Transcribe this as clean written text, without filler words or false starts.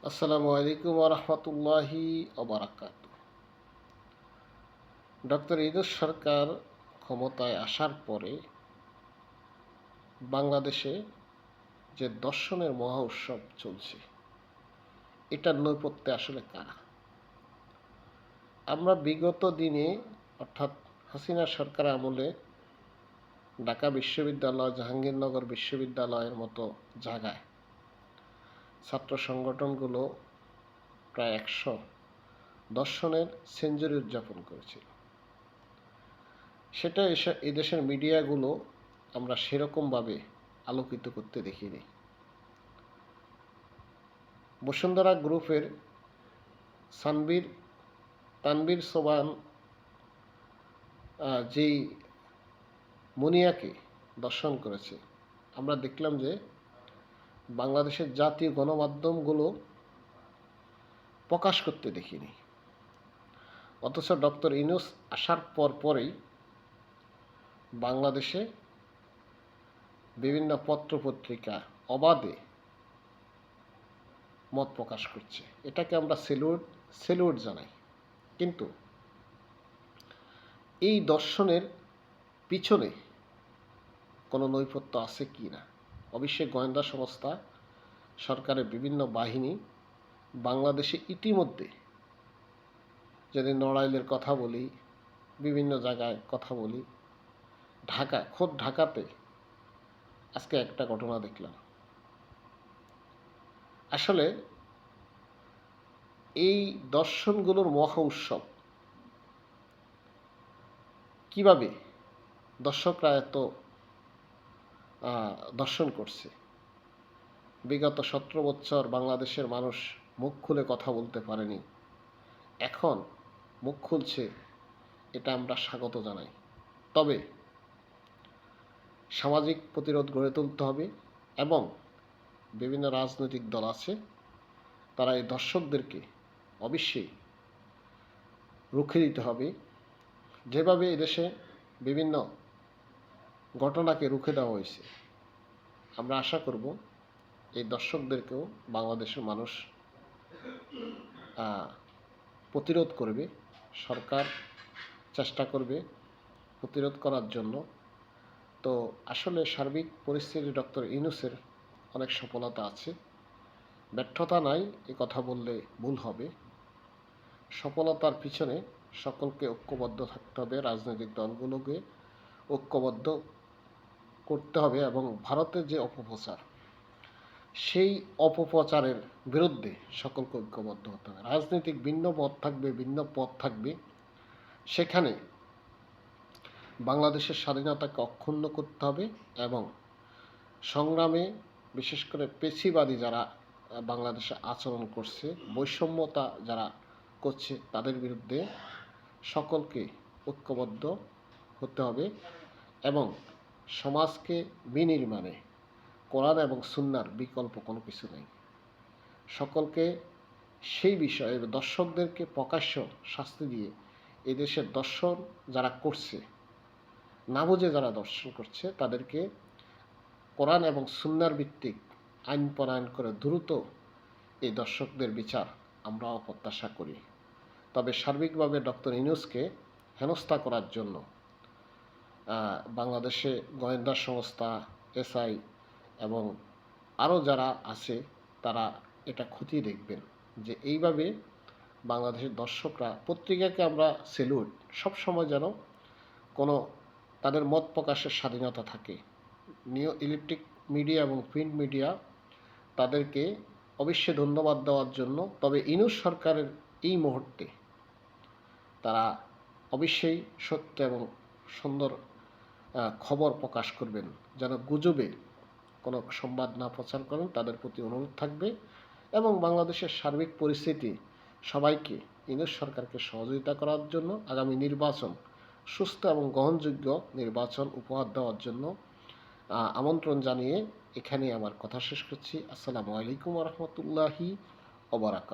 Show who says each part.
Speaker 1: আসসালামু আলাইকুম ওয়া রাহমাতুল্লাহি ওয়া বারাকাতুহু। ডক্টর ইউনূস সরকার ক্ষমতায় আসার পরে বাংলাদেশে যে দর্শনের মহা উৎসব চলছে, এটার নেপথ্যে আসলে কারা? আমরা বিগত দিনে অর্থাৎ হাসিনা সরকার আমলে ঢাকা বিশ্ববিদ্যালয়, জাহাঙ্গীরনগর বিশ্ববিদ্যালয়ের মতো জায়গায় ছাত্র সংগঠনগুলো প্রায় 100 দর্শনের সেঞ্চুরি উদযাপন করেছিল। সেটা এদেশের মিডিয়াগুলো আমরা সেরকমভাবে আলোকিত করতে দেখিনি। বসুন্ধরা গ্রুপের তানভীর সোবহান যেই মুনিয়াকে দর্শন করেছে, আমরা দেখলাম যে বাংলাদেশের জাতীয় গণমাধ্যমগুলো প্রকাশ করতে দেখিনি। অথচ ডক্টর ইউনূস আসার পরেই বাংলাদেশে বিভিন্ন পত্রপত্রিকা অবাধে মত প্রকাশ করছে। এটাকে আমরা সেলুট জানাই। কিন্তু এই দর্শনের পিছনে কোনো নৈপথ্য আছে কি না? অবশ্যই গোয়েন্দা সংস্থা, সরকারের বিভিন্ন বাহিনী বাংলাদেশে ইতিমধ্যে, যদি নড়াইলের কথা বলি, বিভিন্ন জায়গায় কথা বলি, খোদ ঢাকাতে আজকে একটা ঘটনা দেখলাম। আসলে এই দর্শনগুলোর মহা উৎসব কিভাবে দর্শকরা এত দর্শন করছে? বিগত 17 বছর বাংলাদেশের মানুষ মুখ খুলে কথা বলতে পারেনি, এখন মুখ খুলছে, এটা আমরা স্বাগত জানাই। তবে সামাজিক প্রতিরোধ গড়ে তুলতে হবে এবং বিভিন্ন রাজনৈতিক দল আছে, তারা এই দর্শকদেরকে অবশ্যই রুখে দিতে হবে। যেভাবে এদেশে বিভিন্ন ঘটনাকে রুখে দেওয়া হয়েছে, আমরা আশা করব এই দর্শকদেরকেও বাংলাদেশের মানুষ প্রতিরোধ করবে। সরকার চেষ্টা করবে প্রতিরোধ করার জন্য। তো আসলে সার্বিক পরিস্থিতি ডক্টর ইউনূসের অনেক সফলতা আছে, ব্যর্থতা নাই এ কথা বললে ভুল হবে। সফলতার পিছনে সকলকে ঐক্যবদ্ধ থাকতে হবে, রাজনৈতিক দলগুলোকে ঐক্যবদ্ধ করতে হবে এবং ভারতের যে অপপ্রচার, সেই অপপ্রচারের বিরুদ্ধে সকলকে ঐক্যবদ্ধ হতে হবে। রাজনৈতিক ভিন্ন মত থাকবে, ভিন্ন পথ থাকবে, সেখানে বাংলাদেশের স্বাধীনতাকে অক্ষুণ্ণ করতে হবে এবং সংগ্রামে বিশেষ করে পেশিবাদী যারা বাংলাদেশে আচরণ করছে, বৈষম্যতা যারা করছে, তাদের বিরুদ্ধে সকলকে ঐক্যবদ্ধ হতে হবে এবং সমাজকে বিনির্মাণে কোরআন এবং সুন্নাহর বিকল্প কোনো কিছু নেই। সকলকে সেই বিষয়ে দর্শকদেরকে প্রকাশ্য শাস্তি দিয়ে এদেশের দর্শন যারা করছে, না বুঝে যারা দর্শন করছে, তাদেরকে কোরআন এবং সুন্নাহর ভিত্তিক আইন প্রণয়ন করে দ্রুত এই দর্শকদের বিচার আমরাও প্রত্যাশা করি। তবে সার্বিকভাবে ডক্টর ইউনূসকে হেনস্থা করার জন্য বাংলাদেশে গোয়েন্দা সংস্থা, এসআই এবং আরও যারা আছে, তারা এটা খতিয়ে দেখবেন যে এইভাবে বাংলাদেশের দর্শকরা, পত্রিকাকে আমরা সেলুট, সবসময় যেন কোনো তাদের মত প্রকাশের স্বাধীনতা থাকে। ইলেকট্রিক মিডিয়া এবং প্রিন্ট মিডিয়া তাদেরকে অবশ্যই ধন্যবাদ দেওয়ার জন্য। তবে ইউনূস সরকারের এই মুহূর্তে তারা অবশ্যই সত্য এবং সুন্দর খবর প্রকাশ করবেন, যেন গুজবে কোনো সংবাদ না প্রচার করেন, তাদের প্রতি অনুরোধ থাকবে। এবং বাংলাদেশের সার্বিক পরিস্থিতি সবাইকে, ইউনূস সরকারকে সহযোগিতা করার জন্য আগামী নির্বাচন সুস্থ এবং গ্রহণযোগ্য নির্বাচন উপহার দেওয়ার জন্য আমন্ত্রণ জানিয়ে এখানেই আমার কথা শেষ করছি। আসসালামু আলাইকুম ওয়া রাহমাতুল্লাহি ওয়া বারাকাতুহু।